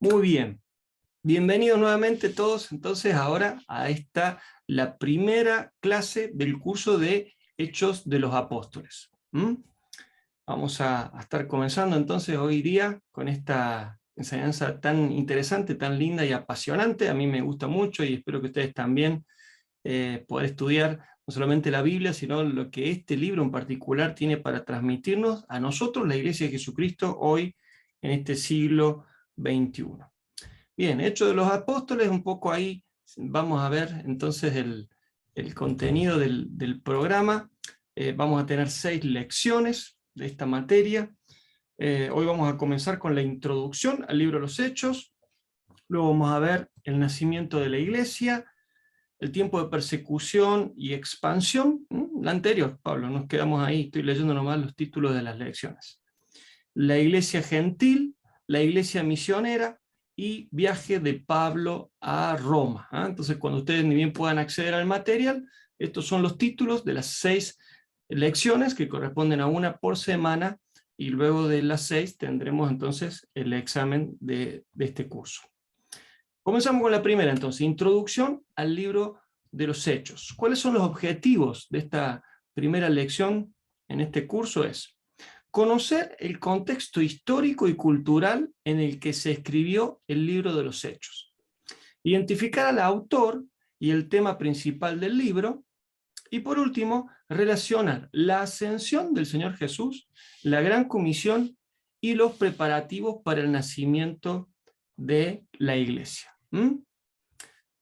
Muy bien. Bienvenidos nuevamente todos, entonces, ahora a la primera clase del curso de Hechos de los Apóstoles. Vamos a estar comenzando entonces hoy día con esta enseñanza tan interesante, tan linda y apasionante. A mí me gusta mucho y espero que ustedes también poder estudiar no solamente la Biblia, sino lo que este libro en particular tiene para transmitirnos a nosotros, la Iglesia de Jesucristo, hoy en este siglo XXI. Bien, Hechos de los Apóstoles, un poco ahí vamos a ver entonces el contenido del programa. Vamos a tener 6 lecciones de esta materia. Hoy vamos a comenzar con la introducción al libro de los Hechos. Luego vamos a ver el nacimiento de la iglesia, el tiempo de persecución y expansión. La anterior, Pablo, nos quedamos ahí, estoy leyendo nomás los títulos de las lecciones. La iglesia gentil, la iglesia misionera y viaje de Pablo a Roma. Entonces, cuando ustedes ni bien puedan acceder al material, estos son los títulos de las 6 lecciones que corresponden a una por semana, y luego de las 6 tendremos entonces el examen de este curso. Comenzamos con la primera, entonces, introducción al libro de los Hechos. ¿Cuáles son los objetivos de esta primera lección en este curso? Es conocer el contexto histórico y cultural en el que se escribió el libro de los Hechos, identificar al autor y el tema principal del libro, y por último, relacionar la ascensión del Señor Jesús, la Gran Comisión y los preparativos para el nacimiento de la iglesia.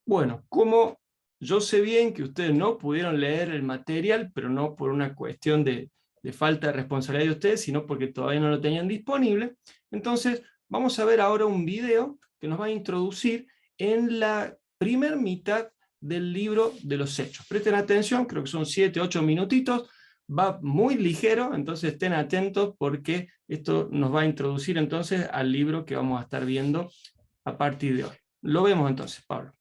Bueno, como yo sé bien que ustedes no pudieron leer el material, pero no por una cuestión de falta de responsabilidad de ustedes, sino porque todavía no lo tenían disponible, entonces vamos a ver ahora un video que nos va a introducir en la primera mitad del libro de los Hechos. Presten atención, creo que son 7, 8 minutitos, va muy ligero, entonces estén atentos porque esto nos va a introducir entonces al libro que vamos a estar viendo a partir de hoy. Lo vemos entonces, Pablo.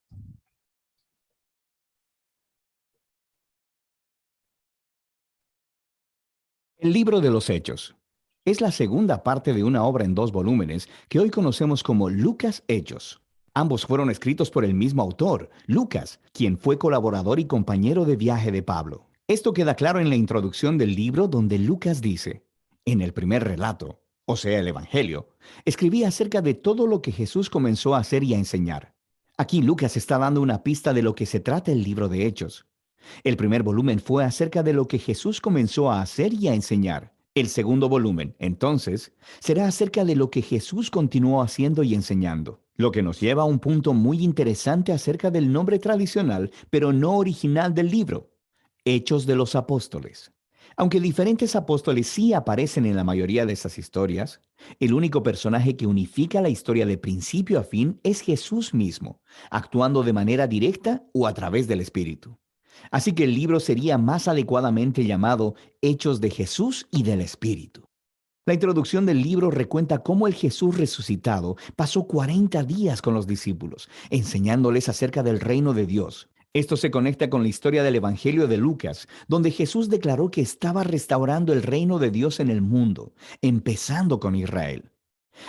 El libro de los Hechos es la segunda parte de una obra en 2 volúmenes que hoy conocemos como Lucas Hechos. Ambos fueron escritos por el mismo autor, Lucas, quien fue colaborador y compañero de viaje de Pablo. Esto queda claro en la introducción del libro, donde Lucas dice: en el primer relato, o sea, el Evangelio, escribí acerca de todo lo que Jesús comenzó a hacer y a enseñar. Aquí Lucas está dando una pista de lo que se trata el libro de Hechos. El primer volumen fue acerca de lo que Jesús comenzó a hacer y a enseñar. El segundo volumen, entonces, será acerca de lo que Jesús continuó haciendo y enseñando. Lo que nos lleva a un punto muy interesante acerca del nombre tradicional, pero no original del libro: Hechos de los Apóstoles. Aunque diferentes apóstoles sí aparecen en la mayoría de esas historias, el único personaje que unifica la historia de principio a fin es Jesús mismo, actuando de manera directa o a través del Espíritu. Así que el libro sería más adecuadamente llamado Hechos de Jesús y del Espíritu. La introducción del libro recuenta cómo el Jesús resucitado pasó 40 días con los discípulos, enseñándoles acerca del reino de Dios. Esto se conecta con la historia del Evangelio de Lucas, donde Jesús declaró que estaba restaurando el reino de Dios en el mundo, empezando con Israel.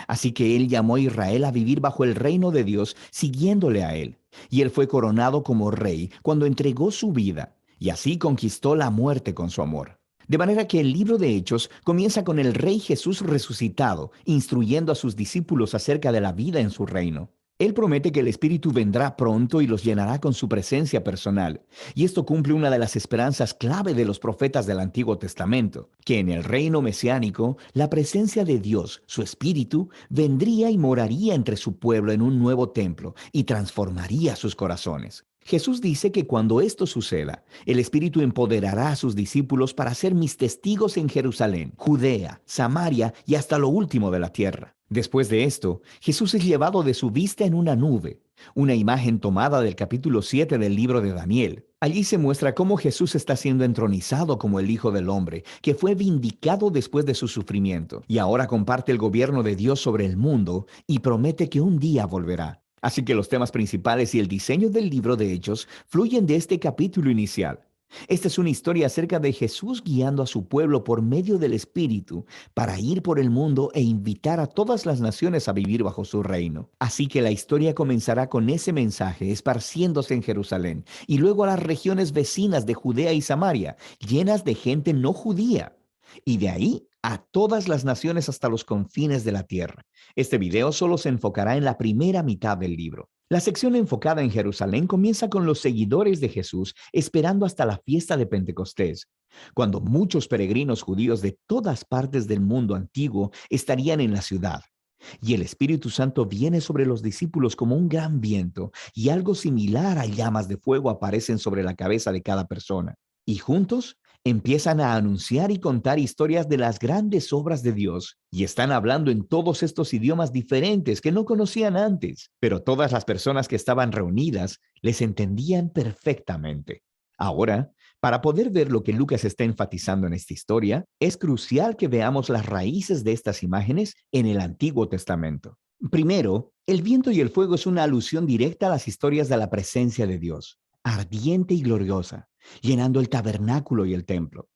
Así que él llamó a Israel a vivir bajo el reino de Dios, siguiéndole a él. Y él fue coronado como rey cuando entregó su vida, y así conquistó la muerte con su amor. De manera que el libro de Hechos comienza con el Rey Jesús resucitado, instruyendo a sus discípulos acerca de la vida en su reino. Él promete que el Espíritu vendrá pronto y los llenará con su presencia personal. Y esto cumple una de las esperanzas clave de los profetas del Antiguo Testamento: que en el reino mesiánico, la presencia de Dios, su Espíritu, vendría y moraría entre su pueblo en un nuevo templo y transformaría sus corazones. Jesús dice que cuando esto suceda, el Espíritu empoderará a sus discípulos para ser mis testigos en Jerusalén, Judea, Samaria y hasta lo último de la tierra. Después de esto, Jesús es llevado de su vista en una nube, una imagen tomada del capítulo 7 del libro de Daniel. Allí se muestra cómo Jesús está siendo entronizado como el Hijo del Hombre, que fue vindicado después de su sufrimiento, y ahora comparte el gobierno de Dios sobre el mundo y promete que un día volverá. Así que los temas principales y el diseño del libro de Hechos fluyen de este capítulo inicial. Esta es una historia acerca de Jesús guiando a su pueblo por medio del Espíritu para ir por el mundo e invitar a todas las naciones a vivir bajo su reino. Así que la historia comenzará con ese mensaje esparciéndose en Jerusalén y luego a las regiones vecinas de Judea y Samaria, llenas de gente no judía. Y de ahí a todas las naciones hasta los confines de la tierra. Este video solo se enfocará en la primera mitad del libro. La sección enfocada en Jerusalén comienza con los seguidores de Jesús esperando hasta la fiesta de Pentecostés, cuando muchos peregrinos judíos de todas partes del mundo antiguo estarían en la ciudad. Y el Espíritu Santo viene sobre los discípulos como un gran viento, y algo similar a llamas de fuego aparecen sobre la cabeza de cada persona. Y juntos empiezan a anunciar y contar historias de las grandes obras de Dios y están hablando en todos estos idiomas diferentes que no conocían antes, pero todas las personas que estaban reunidas les entendían perfectamente. Ahora, para poder ver lo que Lucas está enfatizando en esta historia, es crucial que veamos las raíces de estas imágenes en el Antiguo Testamento. Primero, el viento y el fuego es una alusión directa a las historias de la presencia de Dios, ardiente y gloriosa, llenando el tabernáculo y el templo.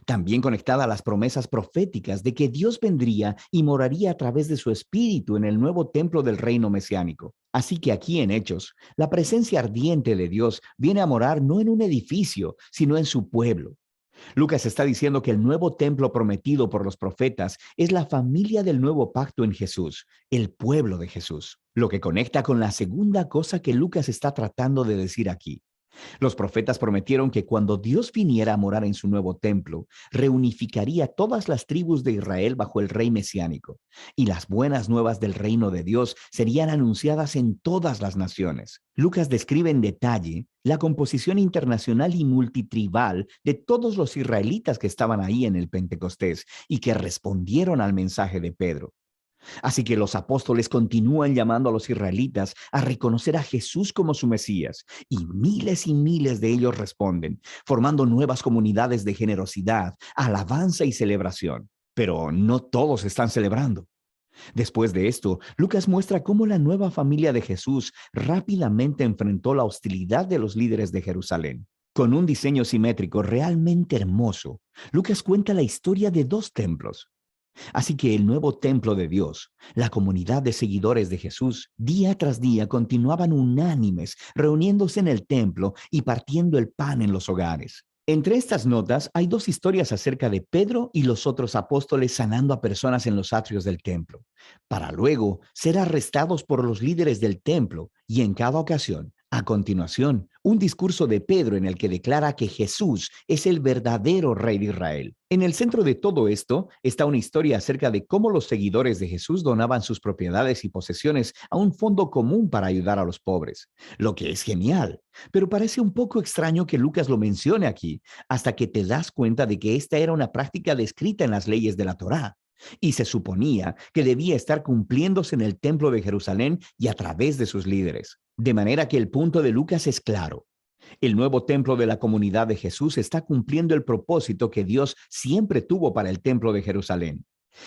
También conectada a las promesas proféticas de que Dios vendría y moraría a través de su espíritu en el nuevo templo del reino mesiánico. Así que aquí en Hechos, la presencia ardiente de Dios viene a morar no en un edificio, sino en su pueblo. Lucas está diciendo que el nuevo templo prometido por los profetas es la familia del nuevo pacto en Jesús, el pueblo de Jesús, lo que conecta con la segunda cosa que Lucas está tratando de decir aquí. Los profetas prometieron que cuando Dios viniera a morar en su nuevo templo, reunificaría todas las tribus de Israel bajo el rey mesiánico, y las buenas nuevas del reino de Dios serían anunciadas en todas las naciones. Lucas describe en detalle la composición internacional y multitribal de todos los israelitas que estaban ahí en el Pentecostés y que respondieron al mensaje de Pedro. Así que los apóstoles continúan llamando a los israelitas a reconocer a Jesús como su Mesías, y miles de ellos responden, formando nuevas comunidades de generosidad, alabanza y celebración. Pero no todos están celebrando. Después de esto, Lucas muestra cómo la nueva familia de Jesús rápidamente enfrentó la hostilidad de los líderes de Jerusalén. Con un diseño simétrico realmente hermoso, Lucas cuenta la historia de dos templos. Así que el nuevo templo de Dios, la comunidad de seguidores de Jesús, día tras día continuaban unánimes, reuniéndose en el templo y partiendo el pan en los hogares. Entre estas notas hay dos historias acerca de Pedro y los otros apóstoles sanando a personas en los atrios del templo, para luego ser arrestados por los líderes del templo y en cada ocasión, a continuación, un discurso de Pedro en el que declara que Jesús es el verdadero rey de Israel. En el centro de todo esto está una historia acerca de cómo los seguidores de Jesús donaban sus propiedades y posesiones a un fondo común para ayudar a los pobres, lo que es genial. Pero parece un poco extraño que Lucas lo mencione aquí, hasta que te das cuenta de que esta era una práctica descrita en las leyes de la Torá. Y se suponía que debía estar cumpliéndose en el templo de Jerusalén y a través de sus líderes. De manera que el punto de Lucas es claro. El nuevo templo de la comunidad de Jesús está cumpliendo el propósito que Dios siempre tuvo para el templo de Jerusalén.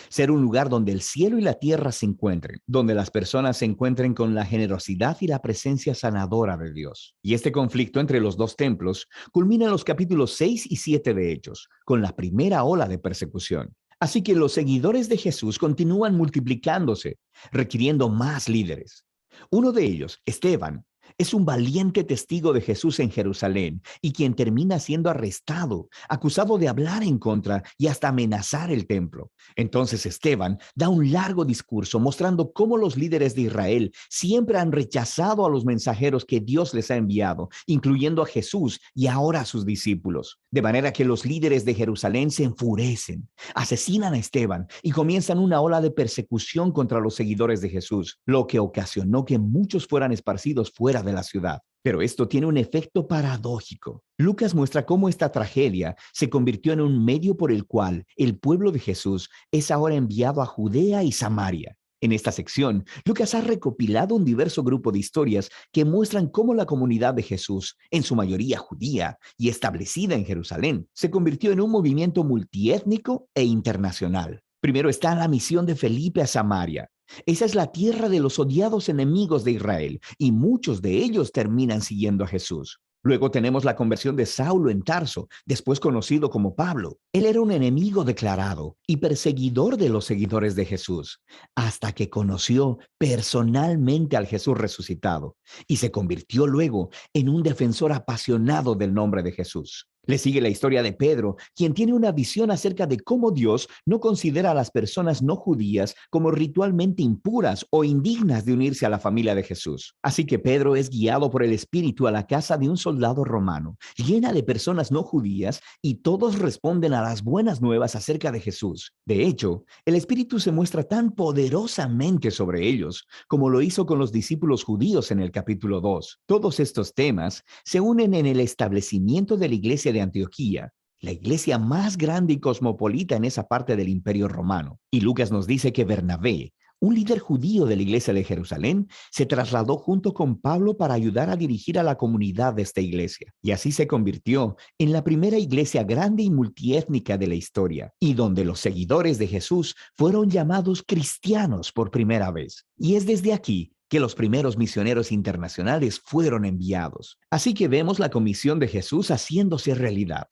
Ser un lugar donde el cielo y la tierra se encuentren, donde las personas se encuentren con la generosidad y la presencia sanadora de Dios. Y este conflicto entre los dos templos culmina en los capítulos 6 y 7 de Hechos, con la primera ola de persecución. Así que los seguidores de Jesús continúan multiplicándose, requiriendo más líderes. Uno de ellos, Esteban, es un valiente testigo de Jesús en Jerusalén y quien termina siendo arrestado, acusado de hablar en contra y hasta amenazar el templo. Entonces Esteban da un largo discurso mostrando cómo los líderes de Israel siempre han rechazado a los mensajeros que Dios les ha enviado, incluyendo a Jesús y ahora a sus discípulos. De manera que los líderes de Jerusalén se enfurecen, asesinan a Esteban y comienzan una ola de persecución contra los seguidores de Jesús, lo que ocasionó que muchos fueran esparcidos fuera de la ciudad. Pero esto tiene un efecto paradójico. Lucas muestra cómo esta tragedia se convirtió en un medio por el cual el pueblo de Jesús es ahora enviado a Judea y Samaria. En esta sección, Lucas ha recopilado un diverso grupo de historias que muestran cómo la comunidad de Jesús, en su mayoría judía y establecida en Jerusalén, se convirtió en un movimiento multiétnico e internacional. Primero está la misión de Felipe a Samaria. Esa es la tierra de los odiados enemigos de Israel, y muchos de ellos terminan siguiendo a Jesús. Luego tenemos la conversión de Saulo en Tarso, después conocido como Pablo. Él era un enemigo declarado y perseguidor de los seguidores de Jesús, hasta que conoció personalmente al Jesús resucitado y se convirtió luego en un defensor apasionado del nombre de Jesús. Le sigue la historia de Pedro, quien tiene una visión acerca de cómo Dios no considera a las personas no judías como ritualmente impuras o indignas de unirse a la familia de Jesús. Así que Pedro es guiado por el Espíritu a la casa de un soldado romano, llena de personas no judías, y todos responden a las buenas nuevas acerca de Jesús. De hecho, el Espíritu se muestra tan poderosamente sobre ellos, como lo hizo con los discípulos judíos en el capítulo 2. Todos estos temas se unen en el establecimiento de la iglesia de Antioquía, la iglesia más grande y cosmopolita en esa parte del Imperio Romano. Y Lucas nos dice que Bernabé, un líder judío de la iglesia de Jerusalén, se trasladó junto con Pablo para ayudar a dirigir a la comunidad de esta iglesia. Y así se convirtió en la primera iglesia grande y multiétnica de la historia, y donde los seguidores de Jesús fueron llamados cristianos por primera vez. Y es desde aquí que los primeros misioneros internacionales fueron enviados. Así que vemos la comisión de Jesús haciéndose realidad.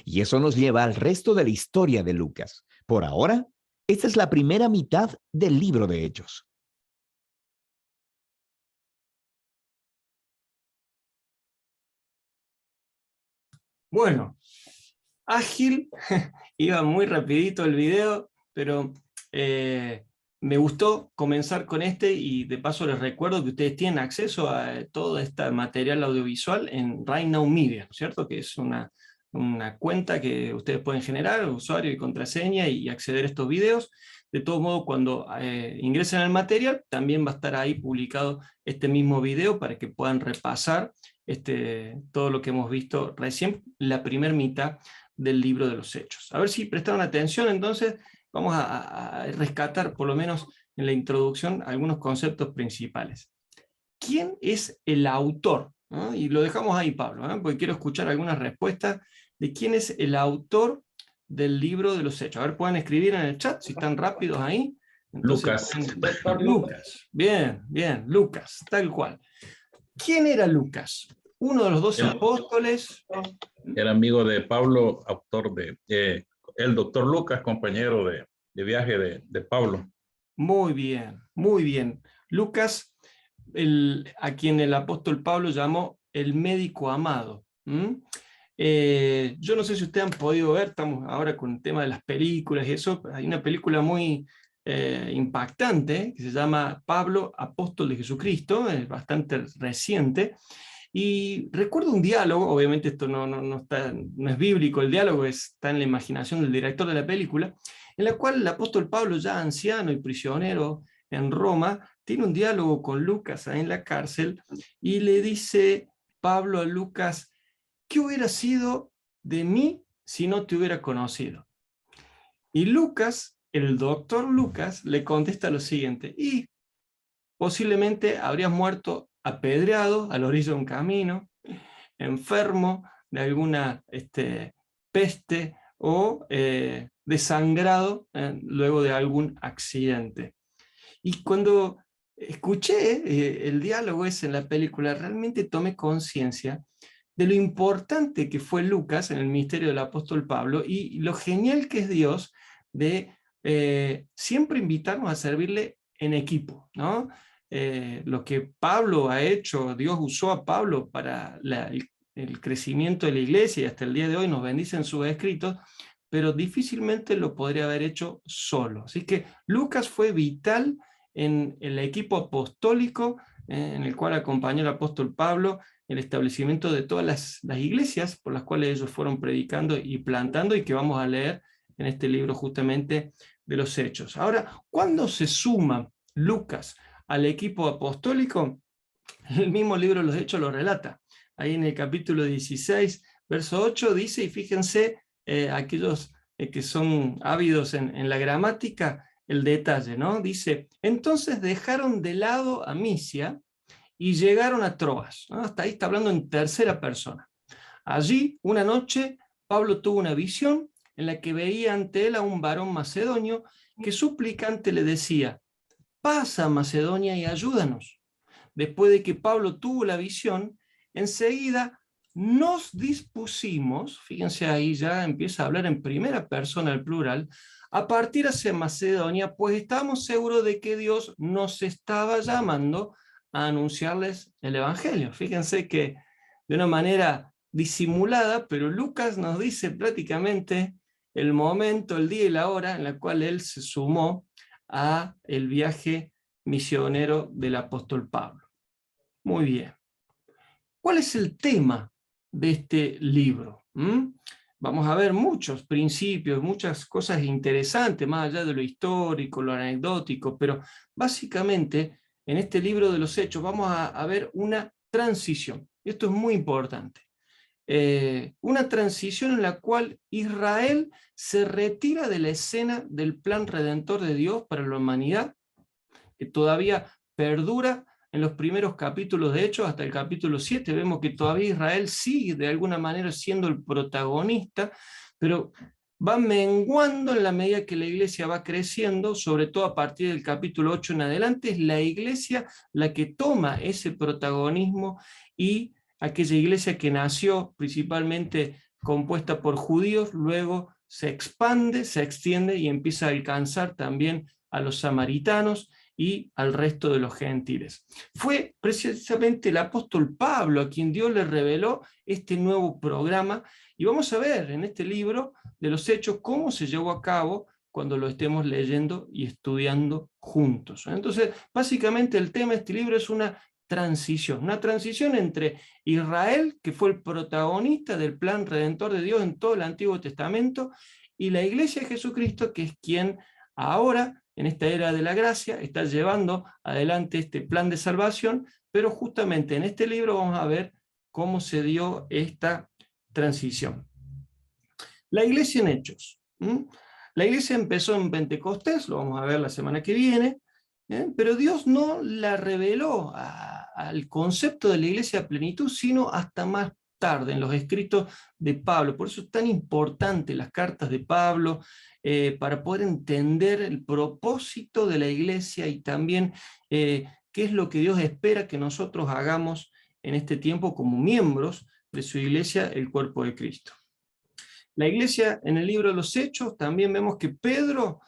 Y eso nos lleva al resto de la historia de Lucas. Por ahora, esta es la primera mitad del libro de Hechos. Bueno, ágil, iba muy rapidito el video, pero me gustó comenzar con este, y de paso les recuerdo que ustedes tienen acceso a todo este material audiovisual en Right Now Media, ¿no es cierto? Que es una cuenta que ustedes pueden generar, usuario y contraseña, y acceder a estos videos. De todo modo, cuando ingresen al material, también va a estar ahí publicado este mismo video para que puedan repasar todo lo que hemos visto recién, la primera mitad del libro de los Hechos. A ver si prestaron atención. Entonces vamos a rescatar, por lo menos en la introducción, algunos conceptos principales. ¿Quién es el autor? ¿No? Y lo dejamos ahí, Pablo, ¿no? Porque quiero escuchar algunas respuestas de quién es el autor del libro de los Hechos. A ver, pueden escribir en el chat si están rápidos ahí. Entonces, Lucas. Bien, bien, Lucas, tal cual. ¿Quién era Lucas? Uno de los 12 apóstoles. Era amigo de Pablo, autor de el doctor Lucas, compañero de viaje de Pablo. Muy bien, muy bien. Lucas, a quien el apóstol Pablo llamó el médico amado. Yo no sé si ustedes han podido ver, estamos ahora con el tema de las películas y eso. Hay una película muy impactante que se llama Pablo, apóstol de Jesucristo, es bastante reciente. Y recuerdo un diálogo, obviamente esto no es bíblico, el diálogo está en la imaginación del director de la película, en la cual el apóstol Pablo, ya anciano y prisionero en Roma, tiene un diálogo con Lucas ahí en la cárcel, y le dice Pablo a Lucas: ¿qué hubiera sido de mí si no te hubiera conocido? Y Lucas, el doctor Lucas, le contesta lo siguiente: y posiblemente habrías muerto apedreado a la orilla de un camino, enfermo de alguna peste, o desangrado luego de algún accidente. Y cuando escuché el diálogo ese en la película, realmente tomé conciencia de lo importante que fue Lucas en el ministerio del apóstol Pablo, y lo genial que es Dios de siempre invitarnos a servirle en equipo, ¿no? Lo que Pablo ha hecho, Dios usó a Pablo para el crecimiento de la iglesia, y hasta el día de hoy nos bendice en sus escritos, pero difícilmente lo podría haber hecho solo. Así que Lucas fue vital en el equipo apostólico en el cual acompañó el apóstol Pablo el establecimiento de todas las iglesias por las cuales ellos fueron predicando y plantando, y que vamos a leer en este libro justamente de los Hechos. Ahora, ¿cuándo se suma Lucas al equipo apostólico? El mismo libro de los Hechos lo relata. Ahí en el capítulo 16, verso 8, dice, y fíjense, aquellos que son ávidos en la gramática, el detalle, ¿no? Dice: entonces dejaron de lado a Misia y llegaron a Troas, ¿no? Hasta ahí está hablando en tercera persona. Allí, una noche, Pablo tuvo una visión en la que veía ante él a un varón macedonio que suplicante le decía: pasa a Macedonia y ayúdanos. Después de que Pablo tuvo la visión, enseguida nos dispusimos, fíjense ahí ya empieza a hablar en primera persona el plural, a partir hacia Macedonia, pues estábamos seguros de que Dios nos estaba llamando a anunciarles el Evangelio. Fíjense que de una manera disimulada, pero Lucas nos dice prácticamente el momento, el día y la hora en la cual él se sumó a el viaje misionero del apóstol Pablo. Muy bien. ¿Cuál es el tema de este libro? Vamos a ver muchos principios, muchas cosas interesantes, más allá de lo histórico, lo anecdótico, pero básicamente en este libro de los Hechos vamos a ver una transición. Esto es muy importante. Una transición en la cual Israel se retira de la escena del plan redentor de Dios para la humanidad, que todavía perdura en los primeros capítulos de Hechos, hasta el capítulo 7, vemos que todavía Israel sigue de alguna manera siendo el protagonista, pero va menguando en la medida que la iglesia va creciendo, sobre todo a partir del capítulo 8 en adelante, es la iglesia la que toma ese protagonismo, y aquella iglesia que nació principalmente compuesta por judíos, luego se expande, se extiende y empieza a alcanzar también a los samaritanos y al resto de los gentiles. Fue precisamente el apóstol Pablo a quien Dios le reveló este nuevo programa, y vamos a ver en este libro de los Hechos cómo se llevó a cabo cuando lo estemos leyendo y estudiando juntos. Entonces, básicamente el tema de este libro es una transición entre Israel, que fue el protagonista del plan redentor de Dios en todo el Antiguo Testamento, y la Iglesia de Jesucristo, que es quien ahora, en esta era de la gracia, está llevando adelante este plan de salvación, pero justamente en este libro vamos a ver cómo se dio esta transición. La iglesia en Hechos. La iglesia empezó en Pentecostés, lo vamos a ver la semana que viene, pero Dios no la reveló al concepto de la iglesia a plenitud, sino hasta más tarde, en los escritos de Pablo. Por eso es tan importante las cartas de Pablo, para poder entender el propósito de la iglesia y también qué es lo que Dios espera que nosotros hagamos en este tiempo como miembros de su iglesia, el cuerpo de Cristo. La iglesia, en el libro de los Hechos, también vemos que Pedro,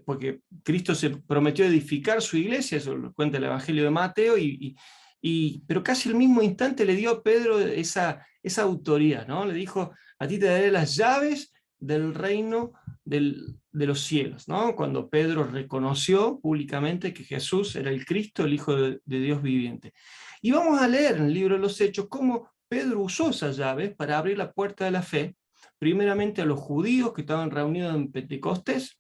porque Cristo se prometió edificar su iglesia, eso lo cuenta el Evangelio de Mateo, pero casi al mismo instante le dio a Pedro esa autoridad, ¿no? Le dijo: a ti te daré las llaves del reino de los cielos, ¿no? Cuando Pedro reconoció públicamente que Jesús era el Cristo, el Hijo de Dios viviente. Y vamos a leer en el libro de los Hechos cómo Pedro usó esas llaves para abrir la puerta de la fe, primeramente a los judíos que estaban reunidos en Pentecostés,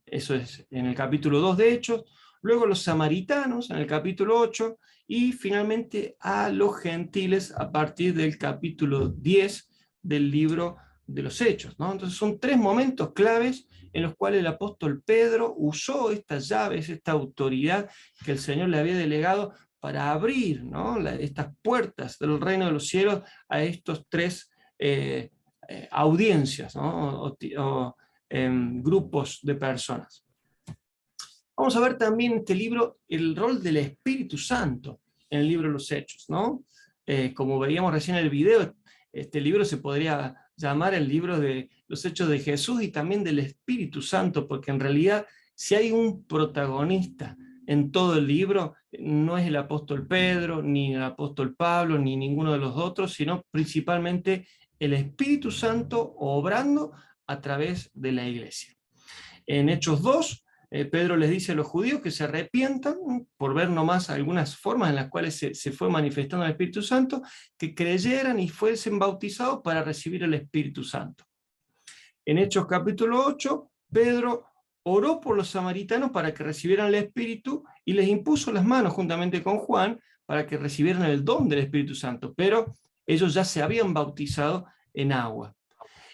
eso es en el capítulo 2 de Hechos, luego a los samaritanos en el capítulo 8, y finalmente a los gentiles a partir del capítulo 10 del libro de los Hechos, ¿no? Entonces son tres momentos claves en los cuales el apóstol Pedro usó estas llaves, esta autoridad que el Señor le había delegado para abrir, ¿no?, estas puertas del reino de los cielos a estos tres audiencias, ¿no?, o grupos de personas. Vamos a ver también en este libro el rol del Espíritu Santo en el libro de los Hechos, ¿no? Como veíamos recién en el video, este libro se podría llamar el libro de los Hechos de Jesús y también del Espíritu Santo, porque en realidad si hay un protagonista en todo el libro, no es el apóstol Pedro, ni el apóstol Pablo, ni ninguno de los otros, sino principalmente el Espíritu Santo obrando a través de la iglesia. En Hechos 2, Pedro les dice a los judíos que se arrepientan por ver nomás algunas formas en las cuales se fue manifestando el Espíritu Santo, que creyeran y fuesen bautizados para recibir el Espíritu Santo. En Hechos capítulo 8, Pedro oró por los samaritanos para que recibieran el Espíritu y les impuso las manos juntamente con Juan para que recibieran el don del Espíritu Santo, pero ellos ya se habían bautizado en agua.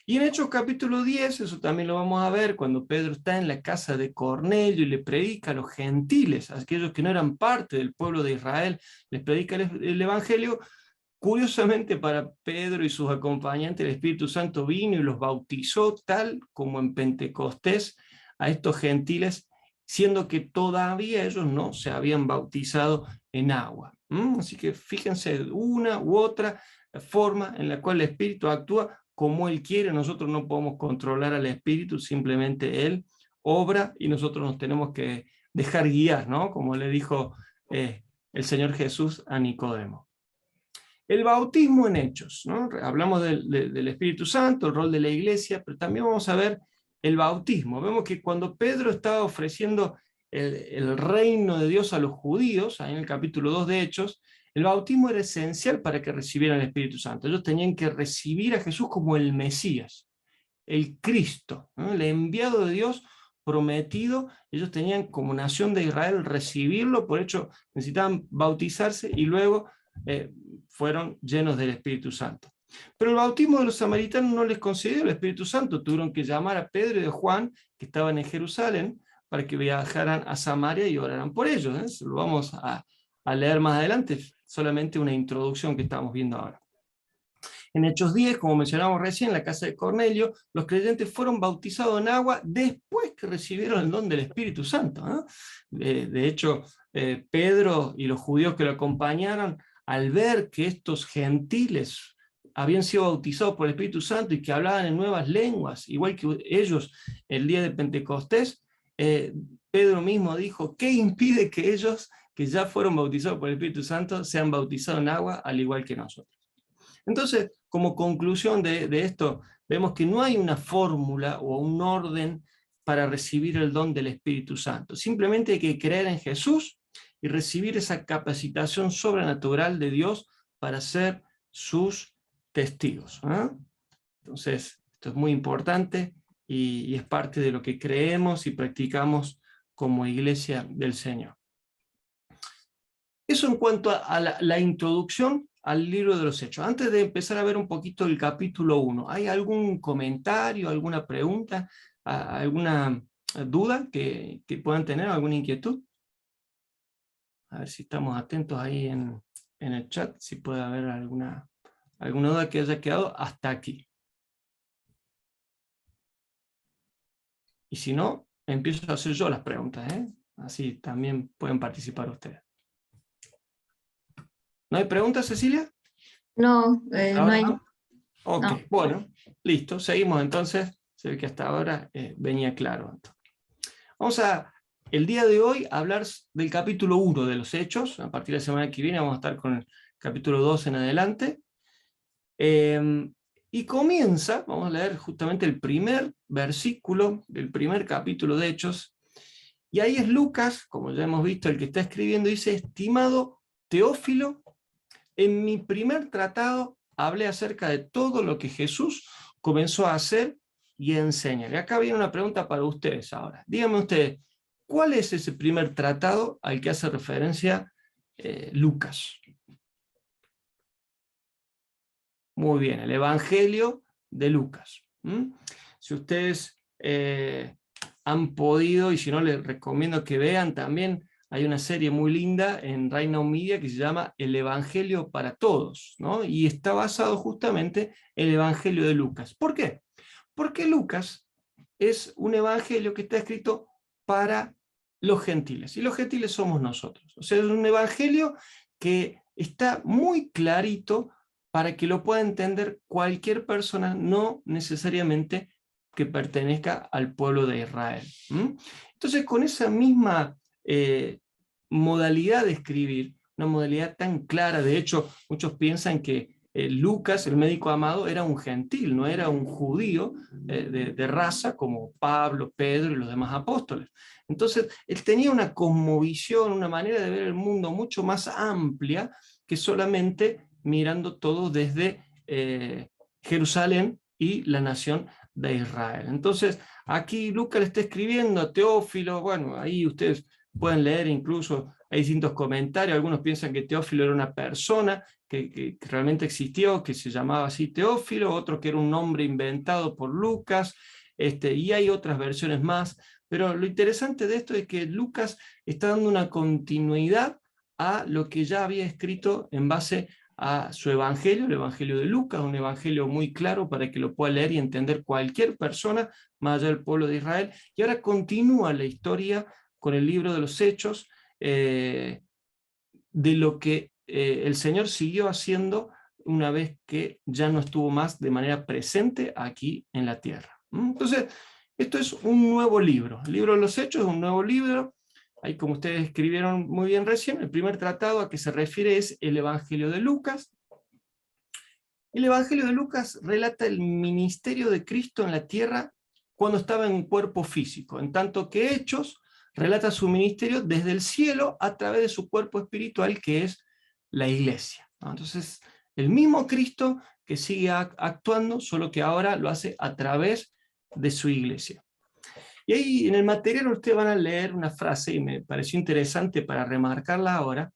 Y en Hechos capítulo 10, eso también lo vamos a ver, cuando Pedro está en la casa de Cornelio y le predica a los gentiles, a aquellos que no eran parte del pueblo de Israel, les predica el Evangelio. Curiosamente para Pedro y sus acompañantes, el Espíritu Santo vino y los bautizó tal como en Pentecostés a estos gentiles, siendo que todavía ellos no se habían bautizado en agua. Así que fíjense, una u otra, forma en la cual el Espíritu actúa como Él quiere. Nosotros no podemos controlar al Espíritu, simplemente Él obra y nosotros nos tenemos que dejar guiar, ¿no? Como le dijo el Señor Jesús a Nicodemo. El bautismo en Hechos, ¿no? Hablamos del Espíritu Santo, el rol de la iglesia, pero también vamos a ver el bautismo. Vemos que cuando Pedro estaba ofreciendo el reino de Dios a los judíos, ahí en el capítulo 2 de Hechos, el bautismo era esencial para que recibieran el Espíritu Santo. Ellos tenían que recibir a Jesús como el Mesías, el Cristo, ¿no? El enviado de Dios prometido. Ellos tenían como nación de Israel recibirlo, por hecho necesitaban bautizarse y luego fueron llenos del Espíritu Santo. Pero el bautismo de los samaritanos no les concedió el Espíritu Santo, tuvieron que llamar a Pedro y a Juan, que estaban en Jerusalén, para que viajaran a Samaria y oraran por ellos, ¿eh? Lo vamos a leer más adelante, solamente una introducción que estamos viendo ahora. En Hechos 10, como mencionamos recién, en la casa de Cornelio, los creyentes fueron bautizados en agua después que recibieron el don del Espíritu Santo, ¿no? De hecho, Pedro y los judíos que lo acompañaron, al ver que estos gentiles habían sido bautizados por el Espíritu Santo y que hablaban en nuevas lenguas, igual que ellos el día de Pentecostés, Pedro mismo dijo, ¿qué impide que ellos, que ya fueron bautizados por el Espíritu Santo, sean bautizados en agua al igual que nosotros? Entonces, como conclusión de esto, vemos que no hay una fórmula o un orden para recibir el don del Espíritu Santo. Simplemente hay que creer en Jesús y recibir esa capacitación sobrenatural de Dios para ser sus testigos, ¿eh? Entonces, esto es muy importante y es parte de lo que creemos y practicamos como iglesia del Señor. Eso en cuanto a la introducción al libro de los Hechos. Antes de empezar a ver un poquito el capítulo 1, ¿hay algún comentario, alguna pregunta, alguna duda que puedan tener, alguna inquietud? A ver si estamos atentos ahí en el chat, si puede haber alguna duda que haya quedado hasta aquí. Y si no, empiezo a hacer yo las preguntas, ¿eh? Así también pueden participar ustedes. ¿No hay preguntas, Cecilia? No, no hay. ¿No? Ok, No. bueno, listo, seguimos entonces. Se ve que hasta ahora venía claro. Vamos el día de hoy, a hablar del capítulo 1 de los Hechos. A partir de la semana que viene vamos a estar con el capítulo 2 en adelante. Y comienza, vamos a leer justamente el primer versículo del primer capítulo de Hechos. Y ahí es Lucas, como ya hemos visto, el que está escribiendo, dice: estimado Teófilo, en mi primer tratado hablé acerca de todo lo que Jesús comenzó a hacer y a enseñar. Y acá viene una pregunta para ustedes ahora. Díganme ustedes, ¿cuál es ese primer tratado al que hace referencia Lucas? Muy bien, el Evangelio de Lucas. Si ustedes han podido, y si no les recomiendo que vean también, hay una serie muy linda en Reina Media que se llama El Evangelio para Todos, ¿no? Y está basado justamente en el Evangelio de Lucas. ¿Por qué? Porque Lucas es un evangelio que está escrito para los gentiles, y los gentiles somos nosotros. O sea, es un evangelio que está muy clarito para que lo pueda entender cualquier persona, no necesariamente que pertenezca al pueblo de Israel. Entonces, con esa misma modalidad de escribir, una modalidad tan clara, de hecho, muchos piensan que Lucas, el médico amado, era un gentil, no era un judío de raza como Pablo, Pedro y los demás apóstoles. Entonces, él tenía una cosmovisión, una manera de ver el mundo mucho más amplia que solamente mirando todo desde Jerusalén y la nación de Israel. Entonces, aquí Lucas le está escribiendo a Teófilo, bueno, ahí ustedes pueden leer incluso, hay distintos comentarios, algunos piensan que Teófilo era una persona que realmente existió, que se llamaba así Teófilo, otro que era un nombre inventado por Lucas, y hay otras versiones más, pero lo interesante de esto es que Lucas está dando una continuidad a lo que ya había escrito en base a su evangelio, el evangelio de Lucas, un evangelio muy claro para que lo pueda leer y entender cualquier persona, más allá del pueblo de Israel, y ahora continúa la historia con el libro de los Hechos, de lo que el Señor siguió haciendo una vez que ya no estuvo más de manera presente aquí en la tierra. Entonces, esto es un nuevo libro. El libro de los Hechos es un nuevo libro. Ahí, como ustedes escribieron muy bien recién, el primer tratado a que se refiere es el Evangelio de Lucas. El Evangelio de Lucas relata el ministerio de Cristo en la tierra cuando estaba en un cuerpo físico, en tanto que Hechos relata su ministerio desde el cielo a través de su cuerpo espiritual, que es la iglesia. Entonces, el mismo Cristo que sigue actuando, solo que ahora lo hace a través de su iglesia. Y ahí en el material ustedes van a leer una frase, y me pareció interesante para remarcarla ahora,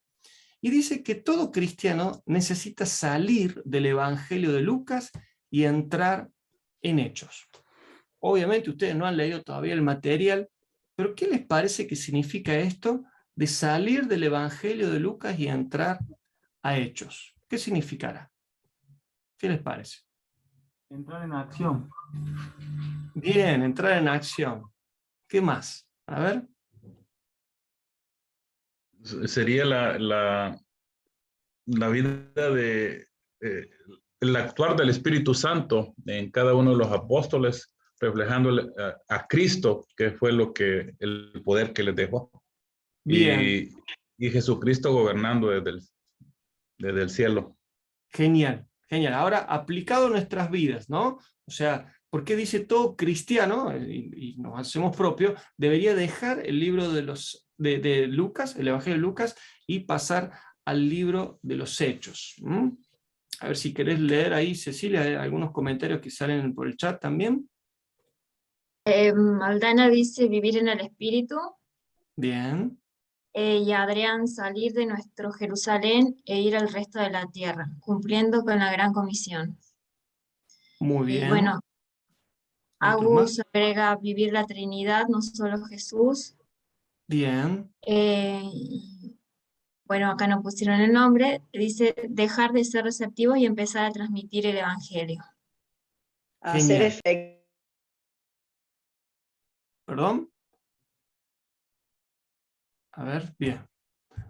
y dice que todo cristiano necesita salir del Evangelio de Lucas y entrar en Hechos. Obviamente ustedes no han leído todavía el material, pero ¿qué les parece que significa esto de salir del Evangelio de Lucas y entrar a Hechos? ¿Qué significará? ¿Qué les parece? Entrar en acción. Bien, entrar en acción. ¿Qué más? A ver. Sería la vida de el actuar del Espíritu Santo en cada uno de los apóstoles, reflejando a Cristo, que fue el poder que les dejó. Bien. Y Jesucristo gobernando desde el cielo. Genial, genial. Ahora, aplicado a nuestras vidas, ¿no? O sea, ¿por qué dice todo cristiano, y nos hacemos propio, debería dejar el libro de Lucas, el Evangelio de Lucas, y pasar al libro de los Hechos? A ver si querés leer ahí, Cecilia, algunos comentarios que salen por el chat también. Aldana dice vivir en el Espíritu. Bien. Y Adrián, salir de nuestro Jerusalén e ir al resto de la tierra, cumpliendo con la gran comisión. Muy bien. Y bueno, ¿Otros más? Agus agrega vivir la Trinidad, no solo Jesús. Bien. Bueno, acá no pusieron el nombre, dice dejar de ser receptivos y empezar a transmitir el Evangelio. Hacer Genial. efecto. ¿Perdón? A ver, bien.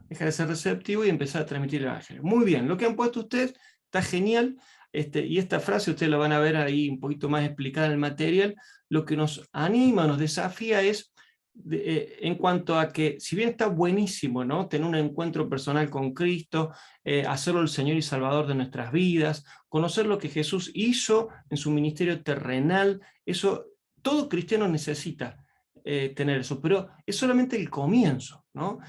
Dejar de ser receptivo y empezar a transmitir el Evangelio. Muy bien, lo que han puesto ustedes está genial, y esta frase ustedes la van a ver ahí un poquito más explicada en el material. Lo que nos anima, nos desafía es, en cuanto a que, si bien está buenísimo, ¿no?, tener un encuentro personal con Cristo, hacerlo el Señor y Salvador de nuestras vidas, conocer lo que Jesús hizo en su ministerio terrenal, eso todo cristiano necesita tener eso, pero es solamente el comienzo, ¿no?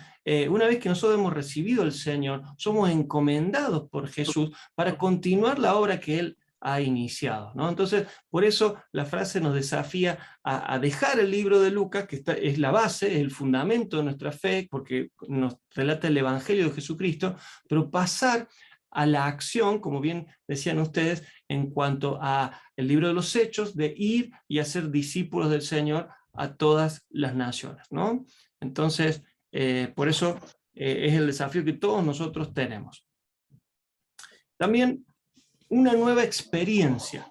Una vez que nosotros hemos recibido al Señor, somos encomendados por Jesús para continuar la obra que Él ha iniciado, ¿no? Entonces, por eso la frase nos desafía a dejar el libro de Lucas, que es la base, es el fundamento de nuestra fe, porque nos relata el Evangelio de Jesucristo, pero pasar a la acción, como bien decían ustedes, en cuanto a el libro de los Hechos, de ir y hacer discípulos del Señor a todas las naciones, ¿no? Entonces, por eso es el desafío que todos nosotros tenemos. También una nueva experiencia.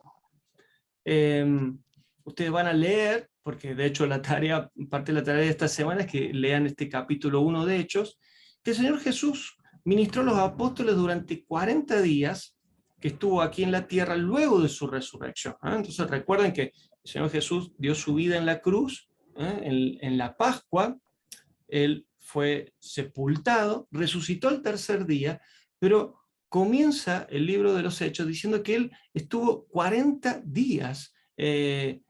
Ustedes van a leer, porque de hecho parte de la tarea de esta semana es que lean este capítulo 1 de Hechos, que el Señor Jesús ministró a los apóstoles durante 40 días que estuvo aquí en la tierra luego de su resurrección. Entonces recuerden que el Señor Jesús dio su vida en la cruz, en la Pascua. Él fue sepultado, resucitó al tercer día, pero comienza el libro de los Hechos diciendo que él estuvo 40 días, y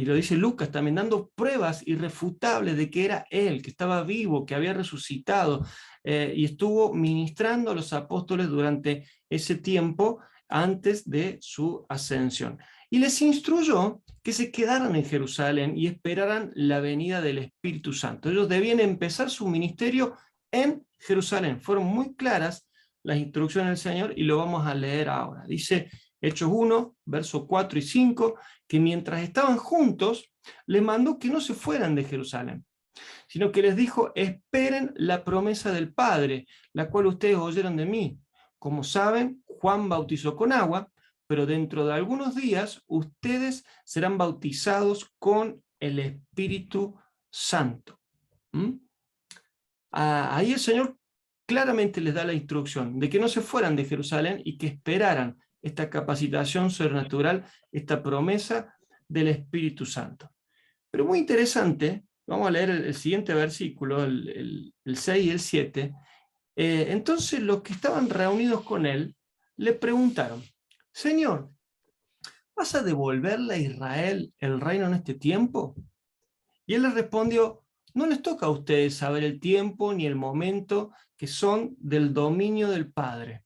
lo dice Lucas también, dando pruebas irrefutables de que era él, que estaba vivo, que había resucitado, y estuvo ministrando a los apóstoles durante ese tiempo antes de su ascensión. Y les instruyó que se quedaran en Jerusalén y esperaran la venida del Espíritu Santo. Ellos debían empezar su ministerio en Jerusalén. Fueron muy claras las instrucciones del Señor y lo vamos a leer ahora. Dice Hechos 1, versos 4 y 5, que mientras estaban juntos, les mandó que no se fueran de Jerusalén, sino que les dijo: esperen la promesa del Padre, la cual ustedes oyeron de mí. Como saben, Juan bautizó con agua, pero dentro de algunos días ustedes serán bautizados con el Espíritu Santo. Ahí el Señor claramente les da la instrucción de que no se fueran de Jerusalén y que esperaran esta capacitación sobrenatural, esta promesa del Espíritu Santo. Pero muy interesante, vamos a leer el siguiente versículo, el 6 y el 7. Entonces los que estaban reunidos con él le preguntaron: Señor, ¿vas a devolverle a Israel el reino en este tiempo? Y él les respondió: no les toca a ustedes saber el tiempo ni el momento que son del dominio del Padre.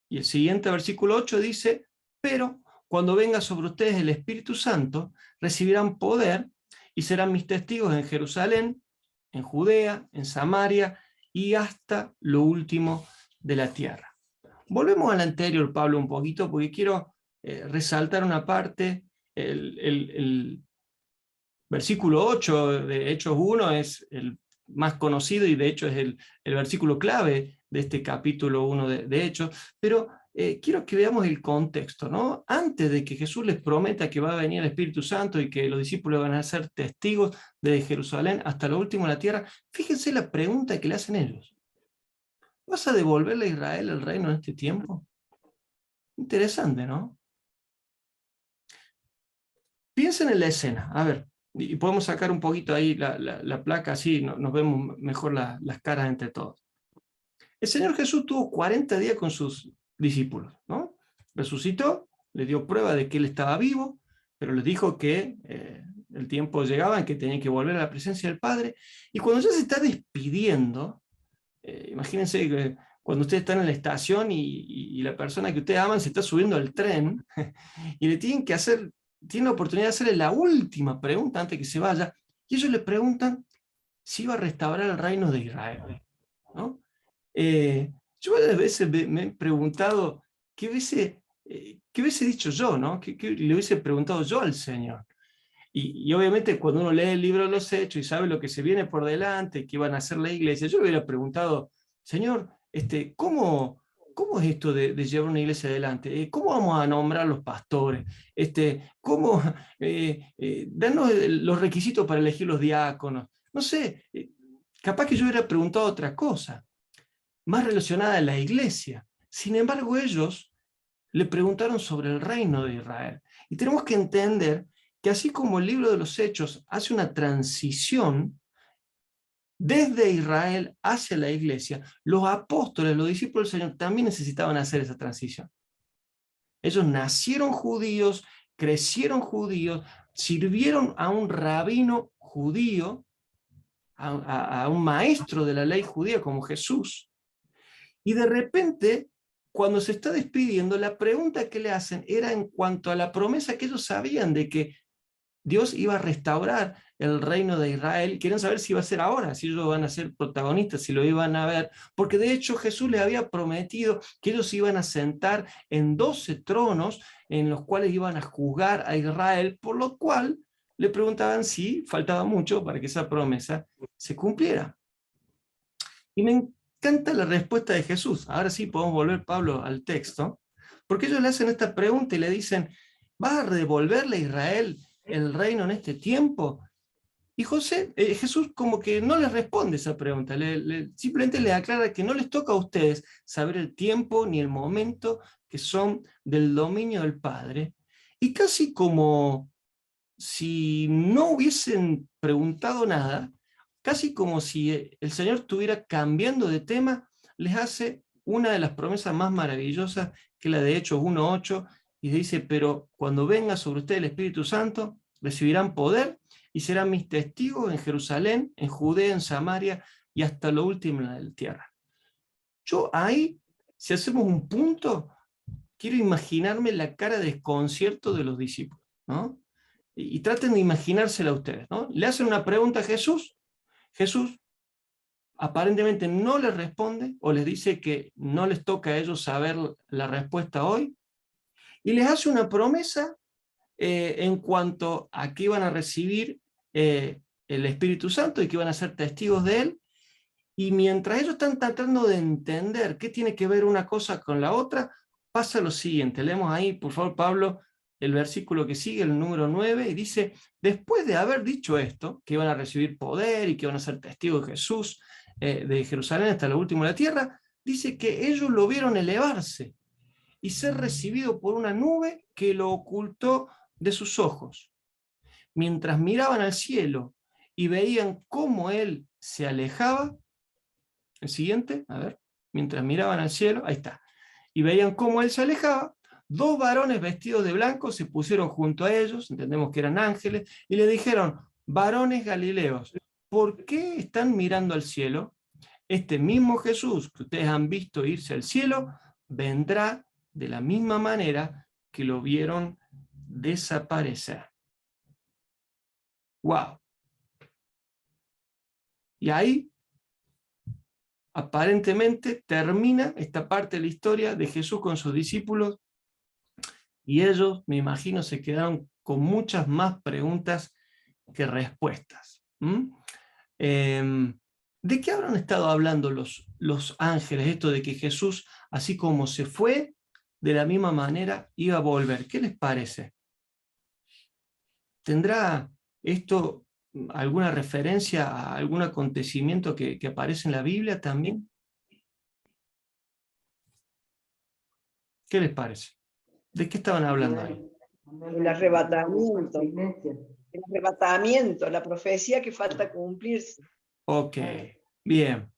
Y el siguiente versículo 8 dice: pero cuando venga sobre ustedes el Espíritu Santo, recibirán poder y serán mis testigos en Jerusalén, en Judea, en Samaria y hasta lo último de la tierra. Volvemos al anterior, Pablo, un poquito, porque quiero resaltar una parte. El versículo 8 de Hechos 1 es el más conocido y de hecho es el versículo clave de este capítulo 1 de Hechos, pero quiero que veamos el contexto, ¿no? Antes de que Jesús les prometa que va a venir el Espíritu Santo y que los discípulos van a ser testigos de Jerusalén hasta lo último de la tierra, fíjense la pregunta que le hacen ellos: ¿vas a devolverle a Israel el reino en este tiempo? Interesante, ¿no? Piensen en la escena, a ver, y podemos sacar un poquito ahí la placa, así nos vemos mejor las caras entre todos. El Señor Jesús tuvo 40 días con sus discípulos, ¿no? Resucitó, les dio prueba de que Él estaba vivo, pero les dijo que el tiempo llegaba en que tenían que volver a la presencia del Padre, y cuando ya se está despidiendo, imagínense que cuando ustedes están en la estación y la persona que ustedes aman se está subiendo al tren, y le tienen la oportunidad de hacerle la última pregunta antes de que se vaya, y ellos le preguntan si iba a restaurar el reino de Israel, ¿no? Yo varias veces me he preguntado qué hubiese dicho yo, ¿no? ¿Qué le hubiese preguntado yo al Señor? Y obviamente cuando uno lee el libro de los Hechos y sabe lo que se viene por delante, qué iban a hacer la iglesia, yo le hubiera preguntado: Señor, ¿cómo es esto de llevar una iglesia adelante? ¿Cómo vamos a nombrar los pastores? Danos los requisitos para elegir los diáconos. No sé, capaz que yo hubiera preguntado otra cosa, más relacionada a la iglesia. Sin embargo, ellos le preguntaron sobre el reino de Israel. Y tenemos que entender que así como el libro de los Hechos hace una transición desde Israel hacia la iglesia, los apóstoles, los discípulos del Señor también necesitaban hacer esa transición. Ellos nacieron judíos, crecieron judíos, sirvieron a un rabino judío, a un maestro de la ley judía como Jesús, y de repente, cuando se está despidiendo, la pregunta que le hacen era en cuanto a la promesa que ellos sabían de que Dios iba a restaurar el reino de Israel. Quieren saber si iba a ser ahora, si ellos van a ser protagonistas, si lo iban a ver, porque de hecho Jesús les había prometido que ellos iban a sentar en 12 tronos en los cuales iban a juzgar a Israel, por lo cual le preguntaban si faltaba mucho para que esa promesa se cumpliera. Y me encanta la respuesta de Jesús. Ahora sí podemos volver, Pablo, al texto, porque ellos le hacen esta pregunta y le dicen: ¿vas a devolverle a Israel el reino en este tiempo? Y Jesús como que no les responde esa pregunta, simplemente les aclara que no les toca a ustedes saber el tiempo ni el momento que son del dominio del Padre, y casi como si no hubiesen preguntado nada, casi como si el Señor estuviera cambiando de tema, les hace una de las promesas más maravillosas, que es la de Hechos 1:8, y dice: pero cuando venga sobre ustedes el Espíritu Santo, recibirán poder y serán mis testigos en Jerusalén, en Judea, en Samaria y hasta lo último de la tierra. Yo ahí, si hacemos un punto, quiero imaginarme la cara de desconcierto de los discípulos, ¿no? Y traten de imaginársela a ustedes, ¿no? Le hacen una pregunta a Jesús, Jesús aparentemente no les responde o les dice que no les toca a ellos saber la respuesta hoy, y les hace una promesa en cuanto a que iban a recibir el Espíritu Santo y que iban a ser testigos de Él, y mientras ellos están tratando de entender qué tiene que ver una cosa con la otra, pasa lo siguiente. Leemos ahí, por favor, Pablo, el versículo que sigue, el número 9, y dice: después de haber dicho esto, que iban a recibir poder y que iban a ser testigos de Jesús, de Jerusalén hasta lo último de la tierra, dice que ellos lo vieron elevarse y ser recibido por una nube que lo ocultó de sus ojos. Mientras miraban al cielo y veían cómo él se alejaba, el siguiente, a ver, mientras miraban al cielo, ahí está, y veían cómo él se alejaba, 2 varones vestidos de blanco se pusieron junto a ellos, entendemos que eran ángeles, y le dijeron: varones galileos, ¿por qué están mirando al cielo? Este mismo Jesús que ustedes han visto irse al cielo, vendrá de la misma manera que lo vieron desaparecer. ¡Wow! Y ahí, aparentemente, termina esta parte de la historia de Jesús con sus discípulos, y ellos, me imagino, se quedaron con muchas más preguntas que respuestas. ¿De qué habrán estado hablando los ángeles? Esto de que Jesús, así como se fue, de la misma manera iba a volver. ¿Qué les parece? ¿Tendrá esto alguna referencia a algún acontecimiento que aparece en la Biblia también? ¿Qué les parece? ¿De qué estaban hablando ahí? El arrebatamiento. El arrebatamiento, la profecía que falta cumplirse. Ok, bien.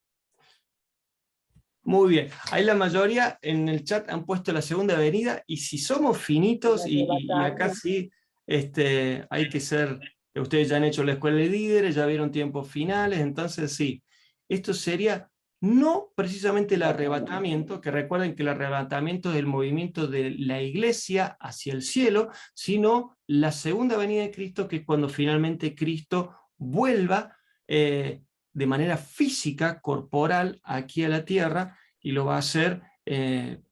Muy bien. Ahí la mayoría en el chat han puesto la segunda venida, y si somos finitos, y acá sí hay que ser, ustedes ya han hecho la escuela de líderes, ya vieron tiempos finales, entonces sí, esto sería no precisamente el arrebatamiento, que recuerden que el arrebatamiento es el movimiento de la iglesia hacia el cielo, sino la segunda venida de Cristo, que es cuando finalmente Cristo vuelva de manera física, corporal, aquí a la tierra, y lo va a hacer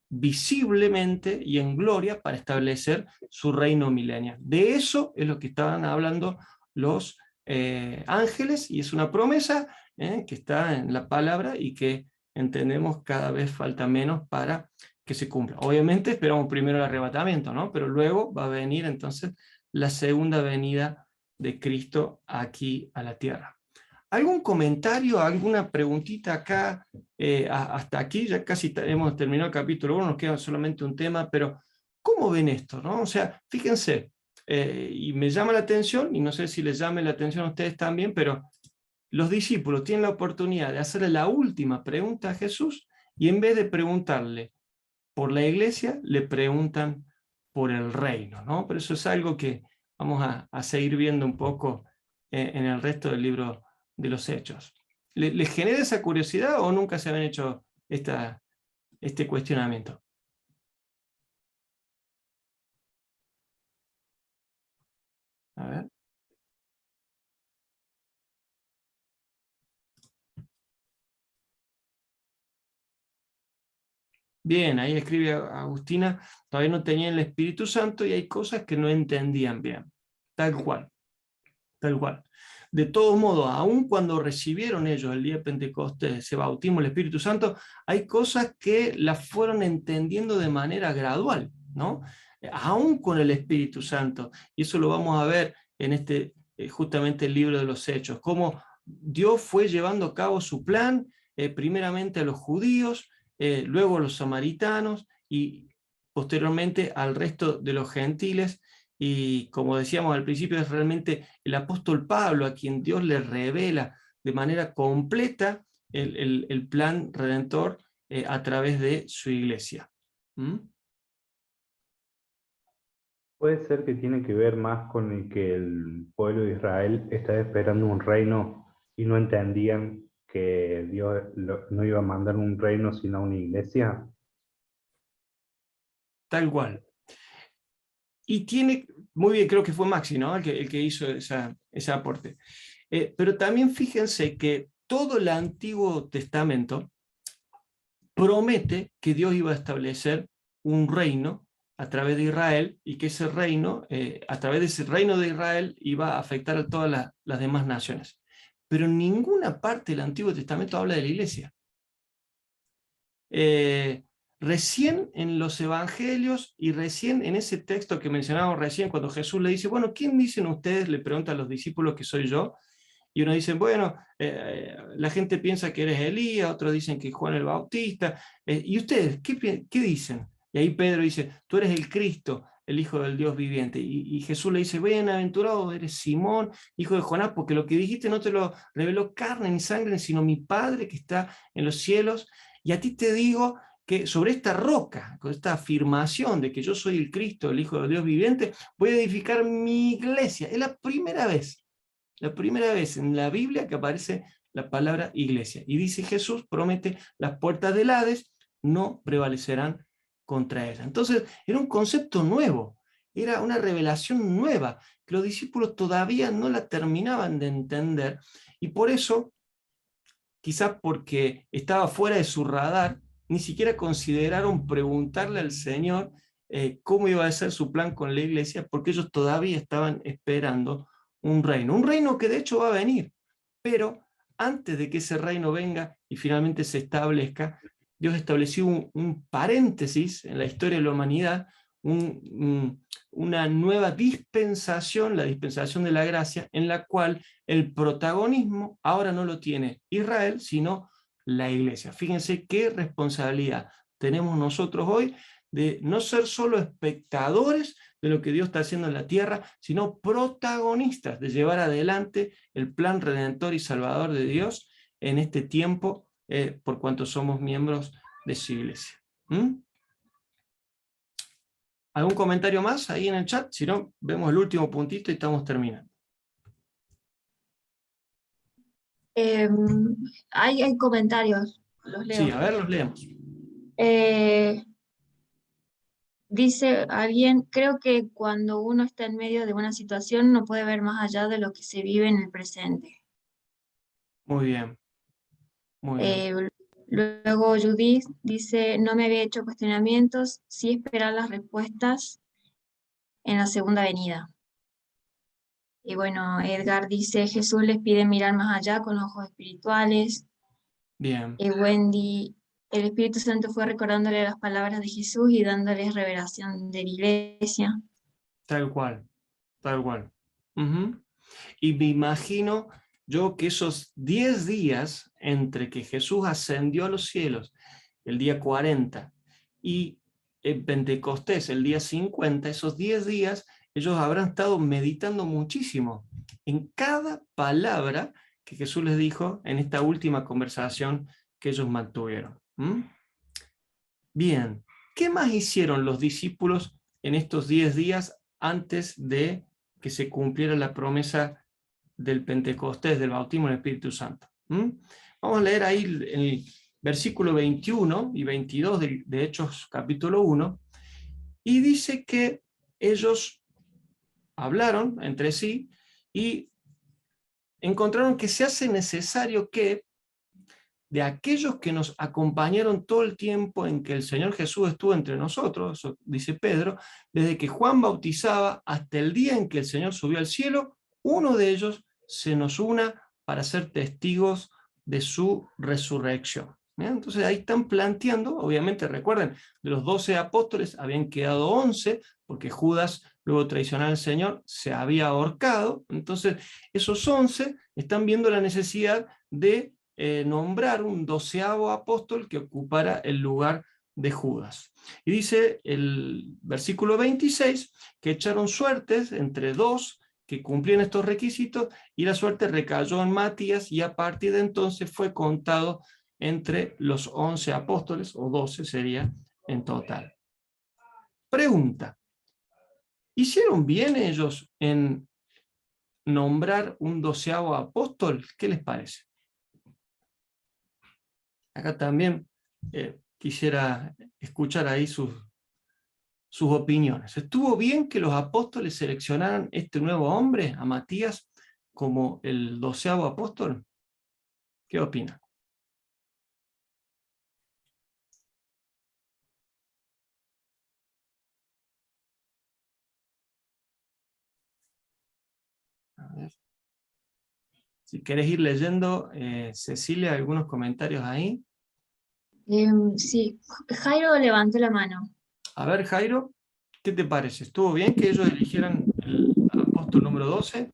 visiblemente y en gloria para establecer su reino milenial. De eso es lo que estaban hablando los ángeles, y es una promesa que está en la palabra y que entendemos cada vez falta menos para que se cumpla. Obviamente esperamos primero el arrebatamiento, ¿no? Pero luego va a venir entonces la segunda venida de Cristo aquí a la tierra. ¿Algún comentario, alguna preguntita acá? Hasta aquí ya casi hemos terminado el capítulo 1, nos queda solamente un tema, pero ¿cómo ven esto, no? O sea, fíjense, y me llama la atención, y no sé si les llame la atención a ustedes también, pero los discípulos tienen la oportunidad de hacerle la última pregunta a Jesús, y en vez de preguntarle por la iglesia, le preguntan por el reino, ¿no? Pero eso es algo que vamos a seguir viendo un poco en el resto del libro de los Hechos. ¿Les genera esa curiosidad o nunca se habían hecho este cuestionamiento? A ver. Bien, ahí escribe Agustina, todavía no tenían el Espíritu Santo y hay cosas que no entendían bien. Tal cual, tal cual. De todos modos, aun cuando recibieron ellos el día de Pentecostés, ese bautismo del Espíritu Santo, hay cosas que las fueron entendiendo de manera gradual, ¿no? Aún con el Espíritu Santo. Y eso lo vamos a ver en justamente el libro de los Hechos, cómo Dios fue llevando a cabo su plan, primeramente a los judíos, luego a los samaritanos y posteriormente al resto de los gentiles. Y como decíamos al principio, es realmente el apóstol Pablo a quien Dios le revela de manera completa el plan redentor a través de su iglesia. Puede ser que tiene que ver más con el que el pueblo de Israel está esperando un reino y no entendían que Dios no iba a mandar un reino sino una iglesia. Tal cual. Y tiene, muy bien, creo que fue Maxi, ¿no? el que hizo ese aporte. Pero también fíjense que todo el Antiguo Testamento promete que Dios iba a establecer un reino a través de Israel, y que ese reino, a través de ese reino de Israel, iba a afectar a todas las demás naciones. Pero en ninguna parte del Antiguo Testamento habla de la iglesia. Recién en los evangelios y recién en ese texto que mencionábamos recién, cuando Jesús le dice, bueno, ¿quién dicen ustedes? Le pregunta a los discípulos que soy yo. Y uno dice, bueno, la gente piensa que eres Elías, otros dicen que es Juan el Bautista. ¿Y ustedes qué dicen? Y ahí Pedro dice, tú eres el Cristo, el Hijo del Dios viviente. Y Jesús le dice, bienaventurado eres Simón, hijo de Jonás, porque lo que dijiste no te lo reveló carne ni sangre, sino mi Padre que está en los cielos. Y a ti te digo que sobre esta roca, con esta afirmación de que yo soy el Cristo, el Hijo del Dios viviente, voy a edificar mi iglesia. Es la primera vez en la Biblia que aparece la palabra iglesia. Y dice Jesús, promete, las puertas del Hades no prevalecerán contra ella. Entonces, era un concepto nuevo, era una revelación nueva, que los discípulos todavía no la terminaban de entender, y por eso, quizás porque estaba fuera de su radar, ni siquiera consideraron preguntarle al Señor cómo iba a ser su plan con la iglesia, porque ellos todavía estaban esperando un reino que de hecho va a venir, pero antes de que ese reino venga y finalmente se establezca, Dios estableció un paréntesis en la historia de la humanidad, una nueva dispensación, la dispensación de la gracia, en la cual el protagonismo ahora no lo tiene Israel, sino la iglesia. Fíjense qué responsabilidad tenemos nosotros hoy de no ser solo espectadores de lo que Dios está haciendo en la tierra, sino protagonistas de llevar adelante el plan redentor y salvador de Dios en este tiempo, por cuanto somos miembros de su iglesia. ¿Algún comentario más ahí en el chat? Si no, vemos el último puntito y estamos terminando. Hay comentarios, los leo. Sí, a ver, los leemos. Dice alguien, creo que cuando uno está en medio de una situación no puede ver más allá de lo que se vive en el presente. Muy bien. Muy bien. Luego Judith dice, no me había hecho cuestionamientos, sí esperar las respuestas en la segunda venida. Y bueno, Edgar dice, Jesús les pide mirar más allá con los ojos espirituales. Bien. Y Wendy, el Espíritu Santo fue recordándole las palabras de Jesús y dándoles revelación de la iglesia. Tal cual, tal cual. Y me imagino yo que esos 10 días entre que Jesús ascendió a los cielos, el día 40, y en Pentecostés, el día 50, esos 10 días, ellos habrán estado meditando muchísimo en cada palabra que Jesús les dijo en esta última conversación que ellos mantuvieron. Bien, ¿qué más hicieron los discípulos en estos 10 días antes de que se cumpliera la promesa del Pentecostés, del bautismo en el Espíritu Santo? Vamos a leer ahí el versículo 21 y 22 de Hechos capítulo 1, y dice que ellos hablaron entre sí y encontraron que se hace necesario que de aquellos que nos acompañaron todo el tiempo en que el Señor Jesús estuvo entre nosotros, eso dice Pedro, desde que Juan bautizaba hasta el día en que el Señor subió al cielo, uno de ellos se nos una para ser testigos de su resurrección. ¿Bien? Entonces ahí están planteando, obviamente recuerden, de los 12 apóstoles habían quedado 11, porque Judas, luego traicionar al Señor, se había ahorcado. Entonces esos 11 están viendo la necesidad de nombrar un 12º apóstol que ocupara el lugar de Judas. Y dice el versículo 26 que echaron suertes entre 2 que cumplían estos requisitos, y la suerte recayó en Matías, y a partir de entonces fue contado entre los 11 apóstoles, o 12 sería en total. Pregunta: ¿hicieron bien ellos en nombrar un 12º apóstol? ¿Qué les parece? Acá también quisiera escuchar ahí sus opiniones. ¿Estuvo bien que los apóstoles seleccionaran este nuevo hombre, a Matías, como el 12º apóstol? ¿Qué opinan? A ver. Si querés ir leyendo, Cecilia, algunos comentarios ahí. Sí, Jairo levantó la mano. A ver, Jairo, ¿qué te parece? ¿Estuvo bien que ellos eligieran el apóstol número 12?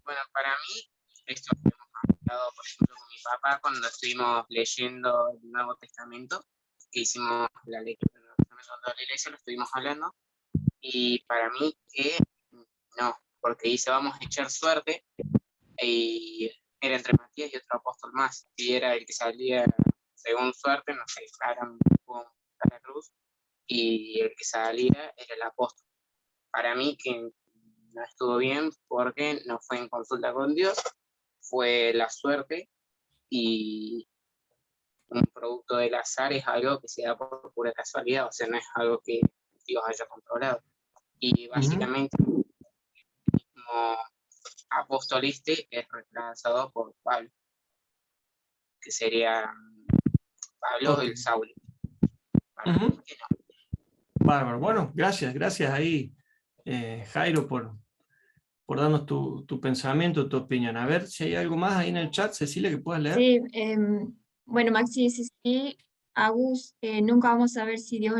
Bueno, para mí, esto lo hemos hablado, por ejemplo, con mi papá cuando estuvimos leyendo el Nuevo Testamento, que hicimos la lectura del Nuevo Testamento de la iglesia, lo estuvimos hablando, y para mí que no, porque dice vamos a echar suerte, y era entre Matías y otro apóstol más, y era el que salía según suerte, no sé, Aaron con la cruz, y el que salía era el apóstol. Para mí que no estuvo bien porque no fue en consulta con Dios, fue la suerte, y un producto del azar es algo que se da por pura casualidad, o sea, no es algo que Dios haya controlado. Y básicamente el mismo apóstol es reemplazado por Pablo, que sería Pablo el Saulo. Para mí que no. Bárbaro. Bueno, gracias ahí, Jairo, por darnos tu pensamiento, tu opinión. A ver si hay algo más ahí en el chat, Cecilia, que puedas leer. Sí, bueno, Maxi dice sí, Agus, nunca vamos a ver si Dios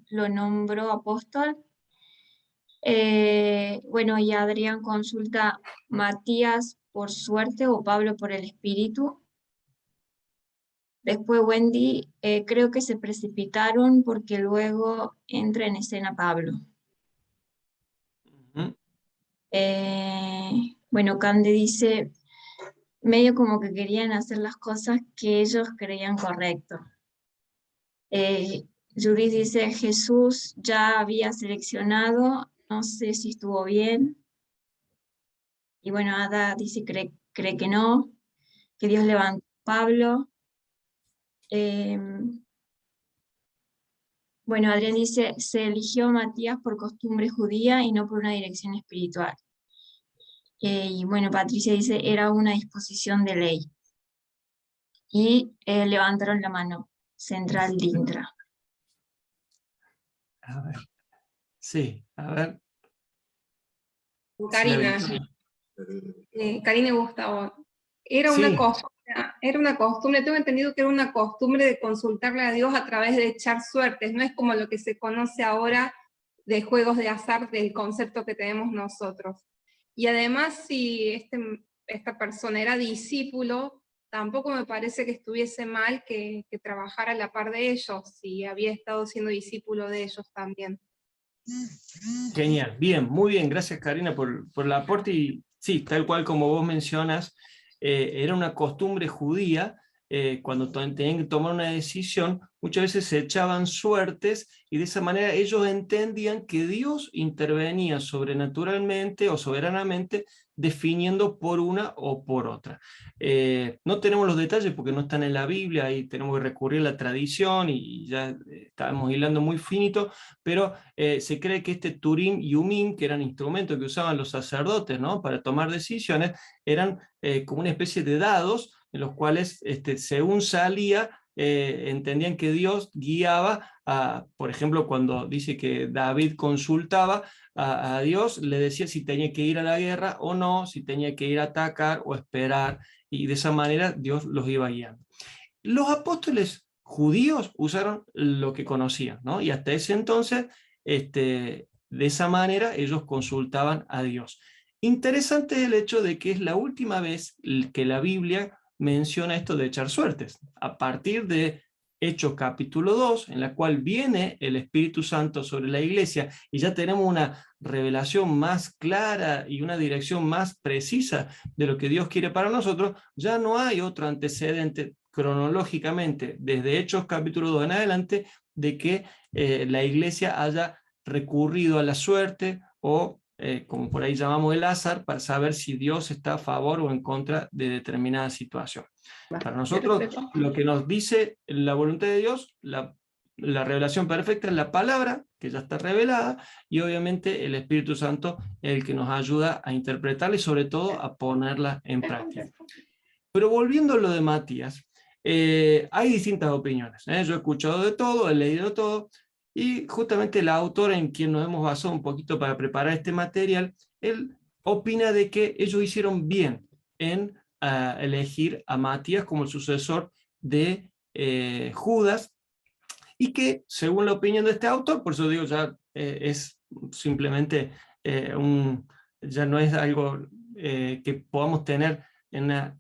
lo nombró apóstol. Bueno, y Adrián consulta Matías por suerte o Pablo por el Espíritu. Después Wendy, creo que se precipitaron porque luego entra en escena Pablo. Bueno, Cande dice, medio como que querían hacer las cosas que ellos creían correcto. Judith dice, Jesús ya había seleccionado, no sé si estuvo bien. Y bueno, Ada dice, cree que no, que Dios levantó a Pablo. Bueno, Adrián dice, se eligió a Matías por costumbre judía y no por una dirección espiritual. Y bueno, Patricia dice, era una disposición de ley. Y levantaron la mano, Central Dintra. A ver. Sí, a ver. Karina, Karina y Gustavo. Era una costumbre, tengo entendido que era una costumbre de consultarle a Dios a través de echar suertes, no es como lo que se conoce ahora de juegos de azar del concepto que tenemos nosotros. Y además, si esta persona era discípulo, tampoco me parece que estuviese mal que trabajara a la par de ellos, si había estado siendo discípulo de ellos también. Genial, bien, muy bien, gracias Karina por el aporte, y sí, tal cual como vos mencionas, era una costumbre judía, cuando tenían que tomar una decisión, muchas veces se echaban suertes, y de esa manera ellos entendían que Dios intervenía sobrenaturalmente o soberanamente, definiendo por una o por otra. No tenemos los detalles porque no están en la Biblia, ahí tenemos que recurrir a la tradición, y ya estamos hilando muy finito, pero se cree que este Turim y Umim, que eran instrumentos que usaban los sacerdotes, ¿no?, para tomar decisiones, eran como una especie de dados en los cuales, según salía, entendían que Dios guiaba, por ejemplo, cuando dice que David consultaba a Dios, le decía si tenía que ir a la guerra o no, si tenía que ir a atacar o esperar, y de esa manera Dios los iba guiando. Los apóstoles judíos usaron lo que conocían, ¿no? Y hasta ese entonces, de esa manera, ellos consultaban a Dios. Interesante es el hecho de que es la última vez que la Biblia menciona esto de echar suertes. A partir de Hechos capítulo 2, en la cual viene el Espíritu Santo sobre la iglesia, y ya tenemos una revelación más clara y una dirección más precisa de lo que Dios quiere para nosotros, ya no hay otro antecedente cronológicamente, desde Hechos capítulo 2 en adelante, de que la iglesia haya recurrido a la suerte o, como por ahí llamamos el azar, para saber si Dios está a favor o en contra de determinada situación. Para nosotros, lo que nos dice la voluntad de Dios, la revelación perfecta es la palabra, que ya está revelada, y obviamente el Espíritu Santo es el que nos ayuda a interpretarla y sobre todo a ponerla en práctica. Pero volviendo a lo de Matías, hay distintas opiniones, ¿eh? Yo he escuchado de todo, he leído todo, y justamente la autora en quien nos hemos basado un poquito para preparar este material, él opina de que ellos hicieron bien en elegir a Matías como el sucesor de Judas, y que, según la opinión de este autor, por eso digo, ya es simplemente ya no es algo que podamos tener una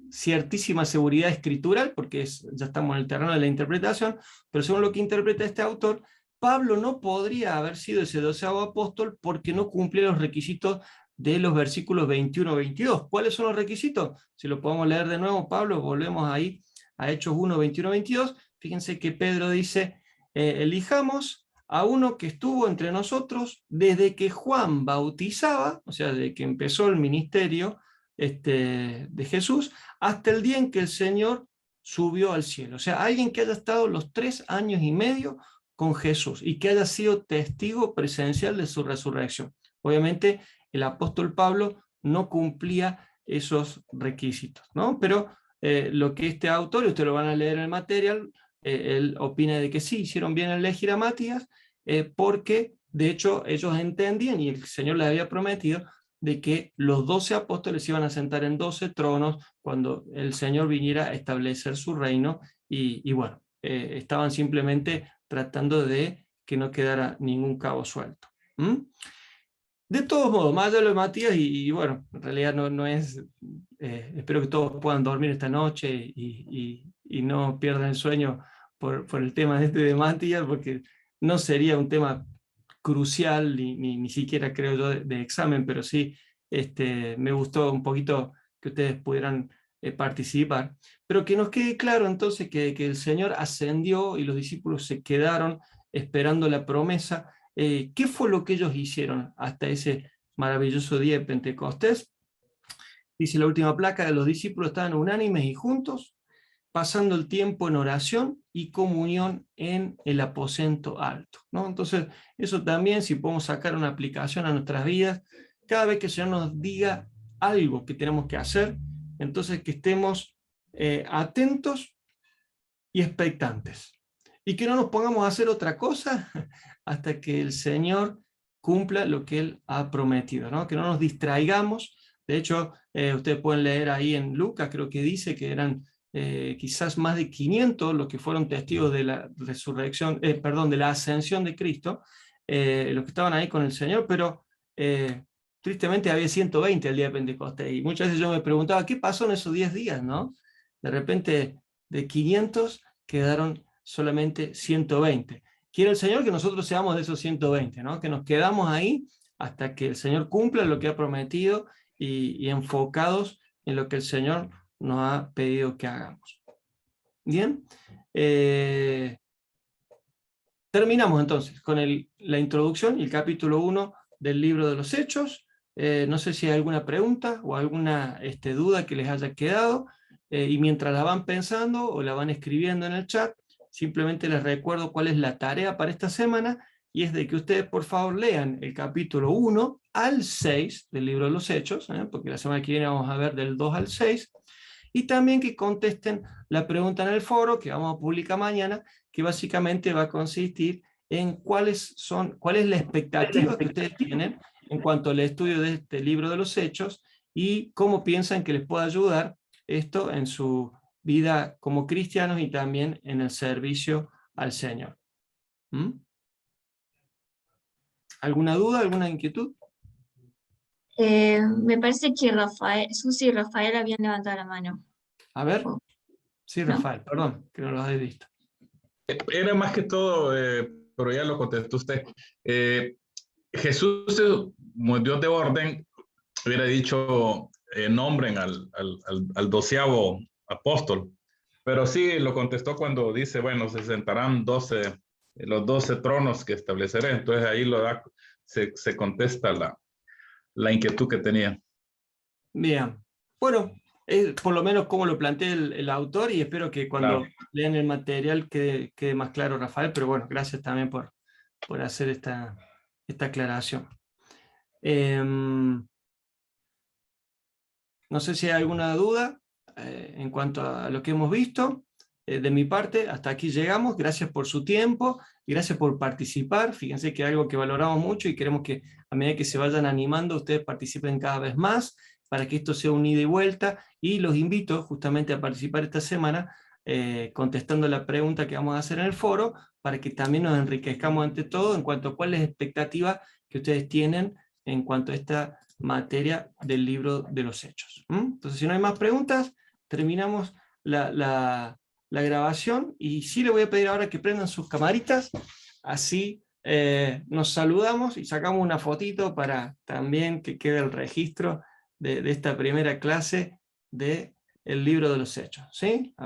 ciertísima seguridad escritural, porque ya estamos en el terreno de la interpretación, pero según lo que interpreta este autor, Pablo no podría haber sido ese 12º apóstol porque no cumplía los requisitos de los versículos 21-22. ¿Cuáles son los requisitos? Si lo podemos leer de nuevo, Pablo, volvemos ahí a Hechos 1, 21-22. Fíjense que Pedro dice, elijamos a uno que estuvo entre nosotros desde que Juan bautizaba, o sea, desde que empezó el ministerio de Jesús, hasta el día en que el Señor subió al cielo. O sea, alguien que haya estado los 3 años y medio con Jesús y que haya sido testigo presencial de su resurrección. Obviamente, el apóstol Pablo no cumplía esos requisitos, ¿no? Pero lo que este autor, y ustedes lo van a leer en el material, él opina de que sí, hicieron bien en elegir a Matías, porque de hecho ellos entendían, y el Señor les había prometido, de que los 12 apóstoles se iban a sentar en 12 tronos cuando el Señor viniera a establecer su reino, y bueno, estaban simplemente tratando de que no quedara ningún cabo suelto. De todos modos, más allá de lo de Matías, y bueno, en realidad no es, espero que todos puedan dormir esta noche y no pierdan el sueño por el tema de Matías, porque no sería un tema crucial, ni siquiera creo yo de examen, pero sí me gustó un poquito que ustedes pudieran participar, pero que nos quede claro entonces que el Señor ascendió y los discípulos se quedaron esperando la promesa. ¿Qué fue lo que ellos hicieron hasta ese maravilloso día de Pentecostés? Dice la última placa, de los discípulos estaban unánimes y juntos, pasando el tiempo en oración y comunión en el aposento alto, ¿no? Entonces, eso también, si podemos sacar una aplicación a nuestras vidas, cada vez que el Señor nos diga algo que tenemos que hacer, entonces que estemos atentos y expectantes. Y que no nos pongamos a hacer otra cosa hasta que el Señor cumpla lo que Él ha prometido, ¿no? Que no nos distraigamos. De hecho, ustedes pueden leer ahí en Lucas, creo que dice que eran quizás más de 500 los que fueron testigos de la resurrección, de la ascensión de Cristo, los que estaban ahí con el Señor, pero tristemente había 120 el día de Pentecostés, y muchas veces yo me preguntaba, ¿qué pasó en esos 10 días, no? De repente, de 500 quedaron solamente 120. Quiere el Señor que nosotros seamos de esos 120, ¿no? Que nos quedamos ahí hasta que el Señor cumpla lo que ha prometido y enfocados en lo que el Señor nos ha pedido que hagamos. Bien, terminamos entonces con la introducción y el capítulo 1 del libro de los Hechos. No sé si hay alguna pregunta o alguna duda que les haya quedado, y mientras la van pensando o la van escribiendo en el chat, simplemente les recuerdo cuál es la tarea para esta semana, y es de que ustedes por favor lean el capítulo 1 al 6 del libro de los Hechos, porque la semana que viene vamos a ver del 2 al 6, y también que contesten la pregunta en el foro que vamos a publicar mañana, que básicamente va a consistir en cuál es la expectativa que ustedes tienen en cuanto al estudio de este libro de los Hechos, y cómo piensan que les puede ayudar esto en su vida como cristianos y también en el servicio al Señor. ¿Alguna duda, alguna inquietud? Me parece que Susi y Rafael habían levantado la mano. A ver. Sí, ¿No? Rafael, perdón, que no lo había visto. Era más que todo, pero ya lo contestó usted. Jesús, como Dios de orden, hubiera dicho, nombren al 12º apóstol. Pero sí lo contestó cuando dice, bueno, se sentarán los 12 tronos que estableceré. Entonces ahí se contesta la inquietud que tenía. Bien, bueno, por lo menos como lo plantea el autor, y espero que cuando lean el material quede más claro, Rafael, pero bueno, gracias también por hacer esta aclaración. No sé si hay alguna duda en cuanto a lo que hemos visto. De mi parte, hasta aquí llegamos. Gracias por su tiempo y gracias por participar. Fíjense que es algo que valoramos mucho y queremos que a medida que se vayan animando, ustedes participen cada vez más para que esto sea un ida y vuelta, y los invito justamente a participar esta semana contestando la pregunta que vamos a hacer en el foro, para que también nos enriquezcamos ante todo en cuanto a cuál es la expectativa que ustedes tienen en cuanto a esta materia del libro de los Hechos. Entonces, si no hay más preguntas, terminamos la grabación, y sí le voy a pedir ahora que prendan sus camaritas, así nos saludamos y sacamos una fotito para también que quede el registro de esta primera clase del libro de los Hechos. ¿Sí?